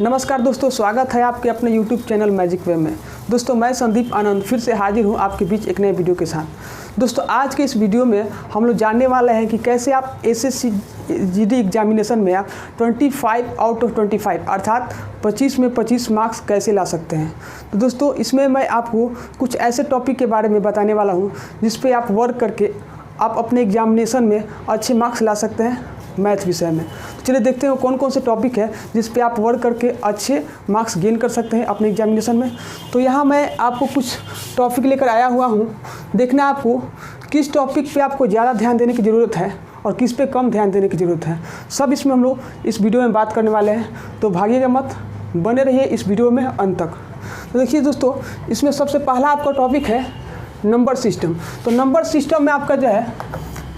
नमस्कार दोस्तों, स्वागत है आपके अपने YouTube चैनल मैजिक वे में। दोस्तों मैं संदीप आनंद फिर से हाजिर हूँ आपके बीच एक नए वीडियो के साथ। दोस्तों आज के इस वीडियो में हम लोग जानने वाले हैं कि कैसे आप SSC GD एग्जामिनेशन में आप 25 आउट ऑफ 25 अर्थात 25 में 25 मार्क्स कैसे ला सकते हैं। तो दोस्तों इसमें मैं आपको कुछ ऐसे टॉपिक के बारे में बताने वाला हूँ जिस पे आप वर्क करके आप अपने एग्जामिनेशन में अच्छे मार्क्स ला सकते हैं मैथ विषय में। तो चलिए देखते हैं कौन कौन से टॉपिक है जिस पे आप वर्क करके अच्छे मार्क्स गेन कर सकते हैं अपने एग्जामिनेशन में। तो यहाँ मैं आपको कुछ टॉपिक लेकर आया हुआ हूँ। देखना आपको किस टॉपिक पे आपको ज़्यादा ध्यान देने की ज़रूरत है और किस पे कम ध्यान देने की ज़रूरत है, सब इसमें हम लोग इस वीडियो में बात करने वाले हैं। तो भागिएगा मत, बने रहिए इस वीडियो में अंत तक। तो देखिए दोस्तों, इसमें सबसे पहला आपका टॉपिक है नंबर सिस्टम। तो नंबर सिस्टम में आपका जो है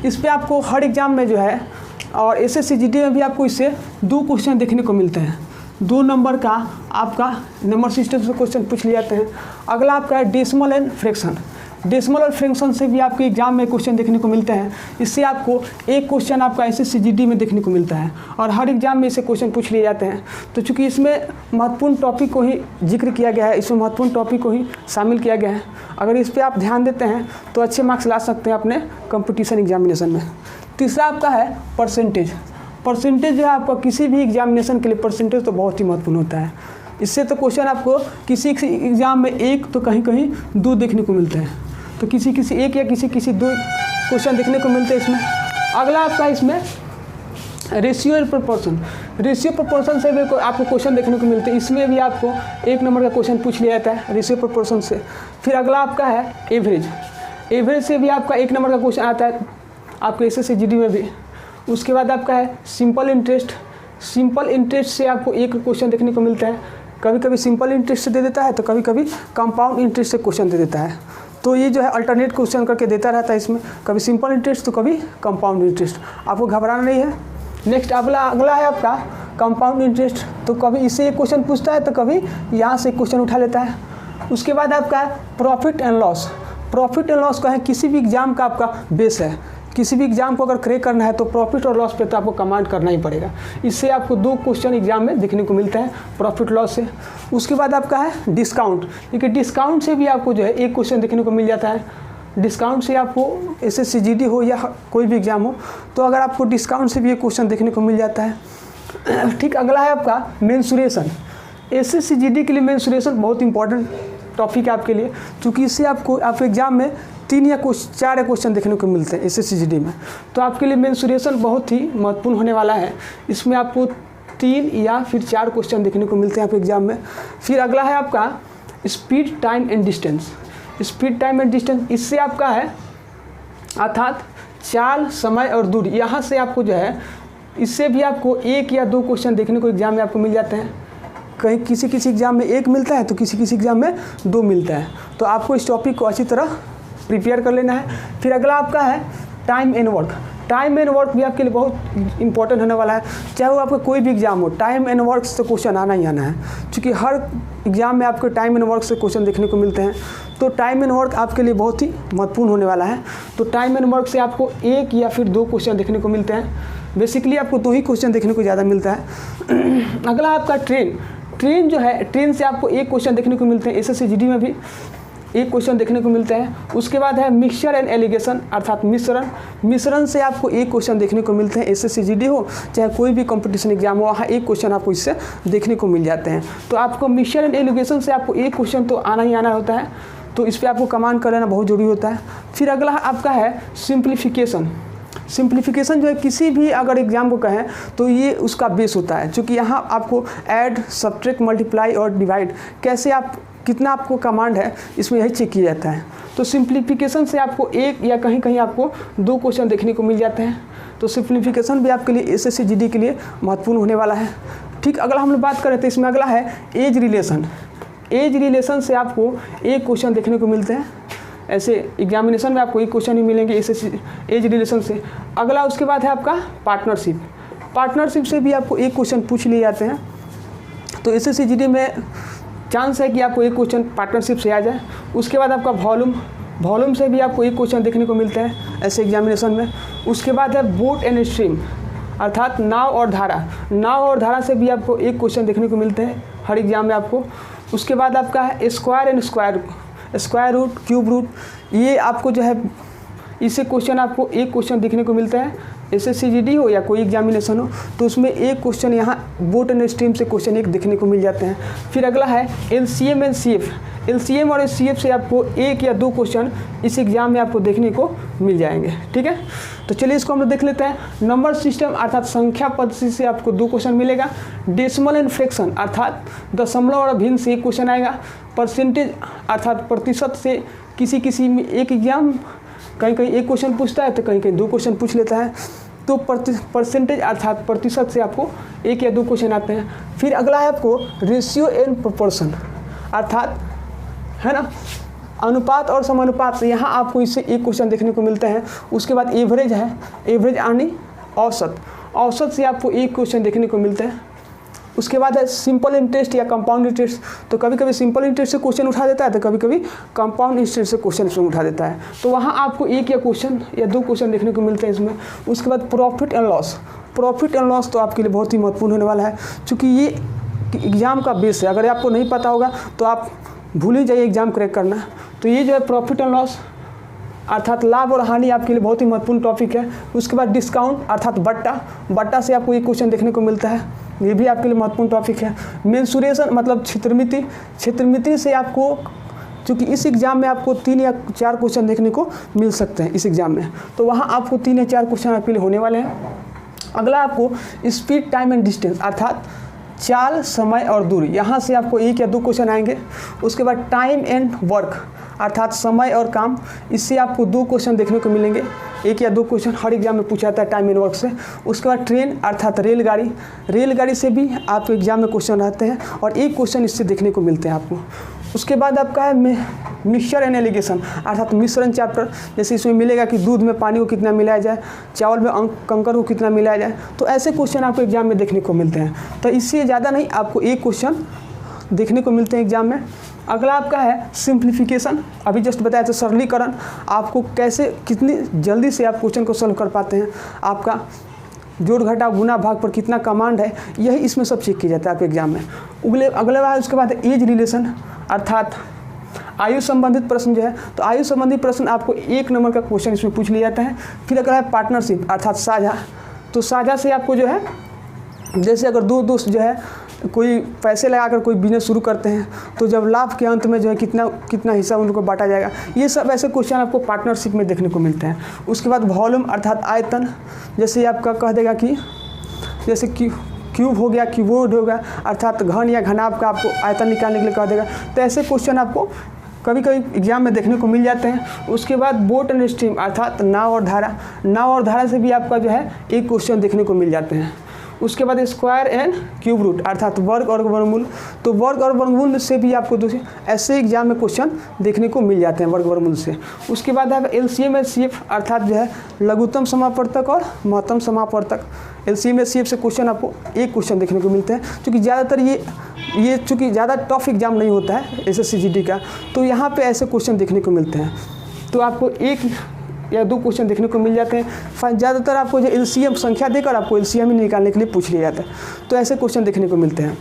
इस पर आपको हर एग्ज़ाम में जो है और SSC GD में भी आपको इससे 2 क्वेश्चन देखने को मिलते हैं। 2 नंबर का आपका नंबर सिस्टम से क्वेश्चन पूछ लिए जाते हैं। अगला आपका है डेसिमल एंड फ्रैक्शन। डेसिमल और फ्रैक्शन से भी आपके एग्जाम में क्वेश्चन देखने को मिलते हैं। इससे आपको एक क्वेश्चन आपका SSC GD में देखने को मिलता है और हर एग्जाम में इसे क्वेश्चन पूछ लिए जाते हैं। तो चूँकि इसमें महत्वपूर्ण टॉपिक को ही जिक्र किया गया है, इसमें महत्वपूर्ण टॉपिक को ही शामिल किया गया है। अगर इस पर आप ध्यान देते हैं तो अच्छे मार्क्स ला सकते हैं अपने कंपटीशन एग्जामिनेशन में। तीसरा आपका है परसेंटेज। परसेंटेज जो है आपका किसी भी एग्जामिनेशन के लिए परसेंटेज तो बहुत ही महत्वपूर्ण होता है। इससे तो क्वेश्चन आपको किसी एग्ज़ाम में 1 तो कहीं कहीं 2 देखने को मिलते हैं। तो किसी 1 या किसी 2 क्वेश्चन देखने को मिलते हैं इसमें। अगला आपका इसमें रेशियो प्रोपोर्शन। रेशियो प्रोपोर्शन से भी आपको क्वेश्चन देखने को मिलते हैं। इसमें भी आपको 1 नंबर का क्वेश्चन पूछ लिया जाता है रेशियो प्रोपोर्शन से। फिर अगला आपका है एवरेज। एवरेज से भी आपका 1 नंबर का क्वेश्चन आता है आपके SSC GD में भी। उसके बाद आपका है सिंपल इंटरेस्ट। सिंपल इंटरेस्ट से आपको 1 क्वेश्चन देखने को मिलता है। कभी कभी सिंपल इंटरेस्ट से दे देता है तो कभी कभी कंपाउंड इंटरेस्ट से क्वेश्चन दे देता है। तो ये जो है अल्टरनेट क्वेश्चन करके देता रहता है इसमें, कभी सिंपल इंटरेस्ट तो कभी कंपाउंड इंटरेस्ट। आपको घबराना नहीं है। नेक्स्ट अगला है आपका कंपाउंड इंटरेस्ट। तो कभी इससे एक क्वेश्चन पूछता है तो कभी यहाँ से क्वेश्चन उठा लेता है। उसके बाद आपका है profit and loss. Profit and loss का है किसी भी एग्जाम का आपका बेस है। किसी भी एग्जाम को अगर क्रैक करना है तो प्रॉफिट और लॉस पे तो आपको कमांड करना ही पड़ेगा। इससे आपको 2 क्वेश्चन एग्जाम में देखने को मिलते हैं प्रॉफिट लॉस से। उसके बाद आपका है डिस्काउंट। देखिए डिस्काउंट से भी आपको जो है 1 क्वेश्चन देखने को मिल जाता है। डिस्काउंट से आपको SSC GD हो या कोई भी एग्जाम हो तो अगर आपको डिस्काउंट से भी 1 क्वेश्चन देखने को मिल जाता है। ठीक, अगला है आपका मेंसुरेशन। SSC GD के लिए मेंसुरेशन बहुत इंपॉर्टेंट टॉपिक है आपके लिए, क्योंकि इससे आपको एग्जाम में 3 या 4 क्वेश्चन देखने को मिलते हैं SSC GD में। तो आपके लिए मेंसुरेशन बहुत ही महत्वपूर्ण होने वाला है। इसमें आपको 3 या फिर 4 क्वेश्चन देखने को मिलते हैं आपके एग्जाम में। फिर अगला है आपका speed, time and distance. Speed, time and distance इससे आपका है अर्थात चाल, समय और दूरी। यहाँ से आपको जो है इससे भी आपको 1 या 2 क्वेश्चन देखने को एग्जाम में आपको मिल जाते हैं। कहीं किसी एग्जाम में 1 मिलता है तो किसी एग्जाम में 2 मिलता है। तो आपको इस टॉपिक को अच्छी तरह प्रिपेयर कर लेना है। फिर अगला आपका है time and work. Time and work भी आपके लिए बहुत इंपॉर्टेंट होने वाला है। चाहे वो आपका कोई भी एग्जाम हो, टाइम एंड वर्क से क्वेश्चन आना ही आना है, क्योंकि हर एग्जाम में आपको टाइम एंड वर्क से क्वेश्चन देखने को मिलते हैं। तो टाइम एंड वर्क आपके लिए बहुत ही महत्वपूर्ण होने वाला है। तो टाइम एंड वर्क से आपको 1 या फिर 2 क्वेश्चन देखने को मिलते हैं। बेसिकली आपको 2 ही क्वेश्चन देखने को ज़्यादा मिलता है। अगला आपका ट्रेन जो है, ट्रेन से आपको 1 क्वेश्चन देखने को मिलते हैं। SSC GD में भी 1 क्वेश्चन देखने को मिलते हैं। उसके बाद है मिक्सचर एंड एलिगेशन अर्थात मिश्रण से आपको 1 क्वेश्चन देखने को मिलते हैं। SSC GD हो चाहे कोई भी कंपटीशन एग्जाम हो, वहाँ 1 क्वेश्चन आपको इससे देखने को मिल जाते हैं। तो आपको मिक्सचर एंड एलिगेशन से आपको 1 क्वेश्चन तो आना ही आना होता है। तो इस पर आपको कमांड कर लेना बहुत ज़रूरी होता है। फिर अगला आपका है सिंप्लीफिकेशन। सिंप्लीफिकेशन जो है किसी भी अगर एग्जाम को कहें तो ये उसका बेस होता है, क्योंकि यहाँ आपको ऐड, सब्ट्रैक्ट, मल्टीप्लाई और डिवाइड कैसे आप कितना आपको कमांड है इसमें यही चेक किया जाता है। तो सिंप्लीफिकेशन से आपको 1 या कहीं आपको 2 क्वेश्चन देखने को मिल जाते हैं। तो सिंप्लीफिकेशन भी आपके लिए SSC GD के लिए महत्वपूर्ण होने वाला है। ठीक, अगला हम लोग बात करें तो इसमें अगला है एज रिलेशन। एज रिलेशन से आपको 1 क्वेश्चन देखने को मिलते हैं। ऐसे एग्जामिनेशन में आपको 1 क्वेश्चन ही मिलेंगे SSC एज रिलेशन से। अगला उसके बाद है आपका पार्टनरशिप। पार्टनरशिप से भी आपको 1 क्वेश्चन पूछ लिए जाते हैं। तो SSC GD में चांस है कि आपको 1 क्वेश्चन पार्टनरशिप से आ जाए। उसके बाद आपका वॉल्यूम से भी आपको 1 क्वेश्चन देखने को मिलते हैं ऐसे एग्जामिनेशन में। उसके बाद है बोट एंड स्ट्रीम। अर्थात नाव और धारा। नाव और धारा से भी आपको एक क्वेश्चन देखने को मिलते हैं हर एग्जाम में आपको। उसके बाद आपका है square and square root, cube root, ये आपको जो है इससे क्वेश्चन आपको एक क्वेश्चन देखने को मिलता है। SSCGD हो या कोई एग्जामिनेशन हो तो उसमें एक क्वेश्चन यहाँ बोट एंड स्ट्रीम से क्वेश्चन एक देखने को मिल जाते हैं। फिर अगला है LCM एंड CF। LCM और CF से आपको एक या दो क्वेश्चन इस एग्जाम में आपको देखने को मिल जाएंगे। ठीक है, तो चलिए इसको हम लोग देख लेते हैं। नंबर सिस्टम अर्थात संख्या पद्धति से आपको दो क्वेश्चन मिलेगा। डेसिमल एंड फ्रैक्शन अर्थात दशमलव और भिन्न से एक क्वेश्चन आएगा। परसेंटेज अर्थात प्रतिशत से किसी में एक एग्जाम कहीं कहीं एक क्वेश्चन पूछता है तो कहीं कहीं दो क्वेश्चन पूछ लेता है। तो परसेंटेज अर्थात प्रतिशत से आपको एक या दो क्वेश्चन आते हैं। फिर अगला है आपको रेशियो एंड प्रोपोर्शन अर्थात है ना अनुपात और समानुपात से, यहाँ आपको इससे एक क्वेश्चन देखने को मिलता है। उसके बाद एवरेज है, एवरेज यानी औसत, औसत से आपको एक क्वेश्चन देखने को मिलता है। उसके बाद है सिंपल इंटरेस्ट या कंपाउंड इंटरेस्ट, तो कभी कभी सिंपल इंटरेस्ट से क्वेश्चन उठा देता है तो कभी कभी कंपाउंड इंटरेस्ट से क्वेश्चन इसमें उठा देता है। तो वहाँ आपको एक या क्वेश्चन या दो क्वेश्चन देखने को मिलते हैं इसमें। उसके बाद profit and loss, profit and loss तो आपके लिए बहुत ही महत्वपूर्ण होने वाला है क्योंकि ये एग्ज़ाम का बेस है। अगर आपको नहीं पता होगा तो आप भूल ही जाइए एग्ज़ाम क्रैक करना। तो ये जो है प्रॉफिट एंड लॉस अर्थात लाभ और हानि आपके लिए बहुत ही महत्वपूर्ण टॉपिक है। उसके बाद डिस्काउंट अर्थात बट्टा से आपको एक क्वेश्चन देखने को मिलता है, ये भी आपके लिए महत्वपूर्ण टॉपिक है। मेंसुरेशन मतलब क्षेत्रमिति से आपको, चूँकि इस एग्ज़ाम में आपको 3 या 4 क्वेश्चन देखने को मिल सकते हैं इस एग्ज़ाम में, तो वहाँ आपको 3 या 4 क्वेश्चन आपके लिए होने वाले हैं। अगला आपको स्पीड, टाइम एंड डिस्टेंस अर्थात चाल, समय और दूरी, यहाँ से आपको एक या दो क्वेश्चन आएंगे। उसके बाद टाइम एंड वर्क अर्थात समय और काम, इससे आपको दो क्वेश्चन देखने को मिलेंगे, एक या दो क्वेश्चन हर एग्जाम में पूछा जाता है टाइम एंड वर्क से। उसके बाद ट्रेन अर्थात रेलगाड़ी से भी आपको एग्जाम में क्वेश्चन रहते हैं और एक क्वेश्चन इससे देखने को मिलते हैं आपको। उसके बाद आपका है मिक्सचर एंड एलिगेशन अर्थात मिश्रण चैप्टर, जैसे इसमें मिलेगा कि दूध में पानी को कितना मिलाया जाए, चावल में कंकर को कितना मिलाया जाए, तो ऐसे क्वेश्चन आपको एग्जाम में देखने को मिलते हैं। तो इससे ज़्यादा नहीं, आपको एक क्वेश्चन देखने को मिलते हैं एग्जाम में। अगला आपका है सिंप्लीफिकेशन, अभी जस्ट बताया था सरलीकरण, आपको कैसे कितनी जल्दी से आप क्वेश्चन को सॉल्व कर पाते हैं, आपका जोड़ घटाव गुना भाग पर कितना कमांड है, यही इसमें सब चेक किया जाता है आपके एग्जाम में। अगले बार उसके बाद एज रिलेशन अर्थात आयु संबंधित प्रश्न जो है, तो आयु संबंधित प्रश्न आपको 1 नंबर का क्वेश्चन इसमें पूछ लिया जाता है। फिर अगला है पार्टनरशिप अर्थात साझा, तो साझा से आपको जो है, जैसे अगर दो दोस्त जो है कोई पैसे लगाकर कोई बिजनेस शुरू करते हैं, तो जब लाभ के अंत में जो है कितना हिस्सा उनको बांटा जाएगा, ये सब ऐसे क्वेश्चन आपको पार्टनरशिप में देखने को मिलते हैं। उसके बाद वॉल्यूम अर्थात आयतन, जैसे आपका कह देगा कि जैसे क्यूब हो गया, क्यूबोइड हो गया अर्थात घन या घनाभ का आपको आयतन निकालने के लिए कह देगा। तो ऐसे क्वेश्चन आपको कभी कभी एग्जाम में देखने को मिल जाते हैं। उसके बाद बोट एंड स्ट्रीम अर्थात नाव और धारा से भी आपका जो है एक क्वेश्चन देखने को मिल जाते हैं। उसके बाद स्क्वायर एंड क्यूब रूट अर्थात वर्ग और वर्गमूल, तो वर्ग और वर्गमूल से भी आपको दूसरे ऐसे एग्जाम में क्वेश्चन देखने को मिल जाते हैं वर्ग वर्गमूल से। उसके बाद है LCM एंड CF अर्थात जो है लघुत्तम समापवर्तक और महत्तम समापवर्तक। LCM एंड CF से क्वेश्चन आपको एक क्वेश्चन देखने को मिलते हैं, क्योंकि ज़्यादातर ये चूँकि ज़्यादा टफ एग्जाम नहीं होता है SSCGD का, तो यहाँ पर ऐसे क्वेश्चन देखने को मिलते हैं। तो आपको एक या दो क्वेश्चन देखने को मिल जाते हैं। ज़्यादातर आपको जो LCM संख्या देकर आपको LCM ही निकालने के लिए पूछ लिया जाता है, तो ऐसे क्वेश्चन देखने को मिलते हैं।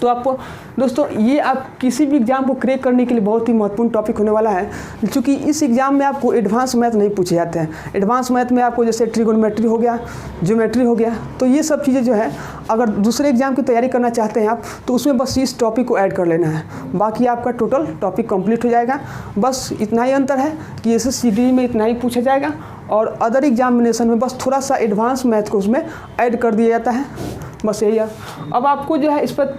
तो आपको दोस्तों ये आप किसी भी एग्जाम को क्रैक करने के लिए बहुत ही महत्वपूर्ण टॉपिक होने वाला है, क्योंकि इस एग्जाम में आपको एडवांस मैथ नहीं पूछे जाते हैं। एडवांस मैथ में आपको जैसे ट्रिगोनोमेट्री हो गया, ज्योमेट्री हो गया, तो ये सब चीज़ें जो है अगर दूसरे एग्जाम की तैयारी करना चाहते हैं आप, तो उसमें बस इस टॉपिक को ऐड कर लेना है, बाकी आपका टोटल टॉपिक कंप्लीट हो जाएगा। बस इतना ही अंतर है कि SSCGD में इतना ही पूछा जाएगा और अदर एग्जामिनेशन में बस थोड़ा सा एडवांस मैथ को उसमें ऐड कर दिया जाता है, बस यही है। अब आपको जो है इस पर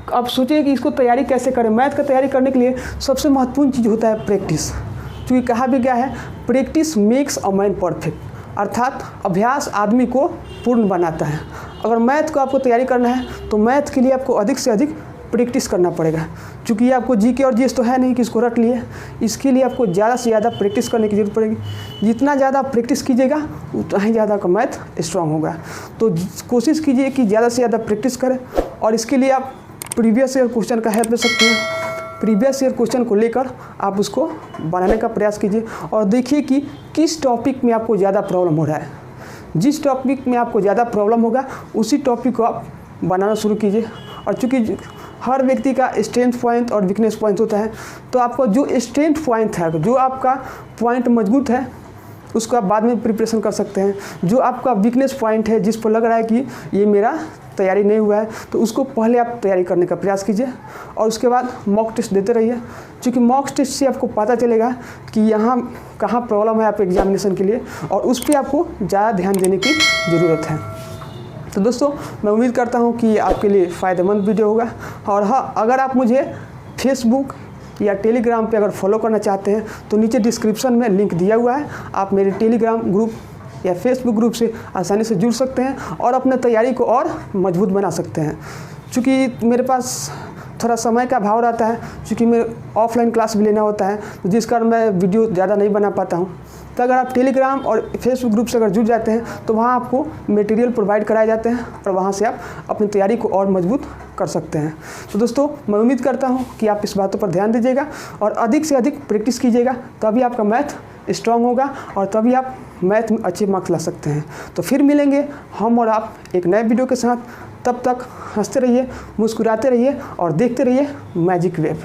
आप सोचिए कि इसको तैयारी कैसे करें। मैथ का तैयारी करने के लिए सबसे महत्वपूर्ण चीज़ होता है प्रैक्टिस, क्योंकि कहा भी गया है practice makes a man perfect, अर्थात अभ्यास आदमी को पूर्ण बनाता है। अगर मैथ को आपको तैयारी करना है तो मैथ के लिए आपको अधिक से अधिक प्रैक्टिस करना पड़ेगा, क्योंकि ये आपको GK और GS तो है नहीं कि इसको रट लिए, इसके लिए आपको ज़्यादा से ज़्यादा प्रैक्टिस करने की जरूरत पड़ेगी। जितना ज़्यादा प्रैक्टिस कीजिएगा उतना ही ज़्यादा का मैथ स्ट्रांग होगा। तो कोशिश कीजिए कि ज़्यादा से ज़्यादा प्रैक्टिस करें, और इसके लिए आप प्रीवियस ईयर क्वेश्चन का हेल्प ले सकते हैं। प्रीवियस ईयर क्वेश्चन को लेकर आप उसको बनाने का प्रयास कीजिए और देखिए कि किस टॉपिक में आपको ज़्यादा प्रॉब्लम हो रहा है। जिस टॉपिक में आपको ज़्यादा प्रॉब्लम होगा उसी टॉपिक को आप बनाना शुरू कीजिए। और चूँकि हर व्यक्ति का स्ट्रेंथ पॉइंट और वीकनेस पॉइंट होता है, तो आपको जो स्ट्रेंथ पॉइंट है, जो आपका पॉइंट मजबूत है, उसको आप बाद में प्रिपरेशन कर सकते हैं। जो आपका वीकनेस पॉइंट है, जिस पर लग रहा है कि ये मेरा तैयारी नहीं हुआ है, तो उसको पहले आप तैयारी करने का प्रयास कीजिए और उसके बाद मॉक टेस्ट देते रहिए। क्योंकि मॉक टेस्ट से आपको पता चलेगा कि यहाँ कहाँ प्रॉब्लम है आपके एग्जामिनेशन के लिए, और उस पर आपको ज़्यादा ध्यान देने की ज़रूरत है। तो दोस्तों, मैं उम्मीद करता हूँ कि आपके लिए फ़ायदेमंद वीडियो होगा। और हाँ, अगर आप मुझे फेसबुक या टेलीग्राम पे अगर फॉलो करना चाहते हैं तो नीचे डिस्क्रिप्शन में लिंक दिया हुआ है, आप मेरे टेलीग्राम ग्रुप या फेसबुक ग्रुप से आसानी से जुड़ सकते हैं और अपने तैयारी को और मजबूत बना सकते हैं। चूँकि मेरे पास थोड़ा समय का अभाव रहता है, क्योंकि मेरे ऑफलाइन क्लास भी लेना होता है, तो जिस कारण मैं वीडियो ज़्यादा नहीं बना पाता हूँ। तो अगर आप टेलीग्राम और फेसबुक ग्रुप से अगर जुड़ जाते हैं तो वहाँ आपको मटेरियल प्रोवाइड कराए जाते हैं और वहाँ से आप अपनी तैयारी को और मजबूत कर सकते हैं। तो दोस्तों, मैं उम्मीद करता हूँ कि आप इस बातों पर ध्यान दीजिएगा और अधिक से अधिक प्रैक्टिस कीजिएगा, तभी आपका मैथ स्ट्रांग होगा और तभी आप मैथ में अच्छे मार्क्स ला सकते हैं। तो फिर मिलेंगे हम और आप एक नए वीडियो के साथ। तब तक हंसते रहिए, मुस्कुराते रहिए और देखते रहिए मैजिक वेब।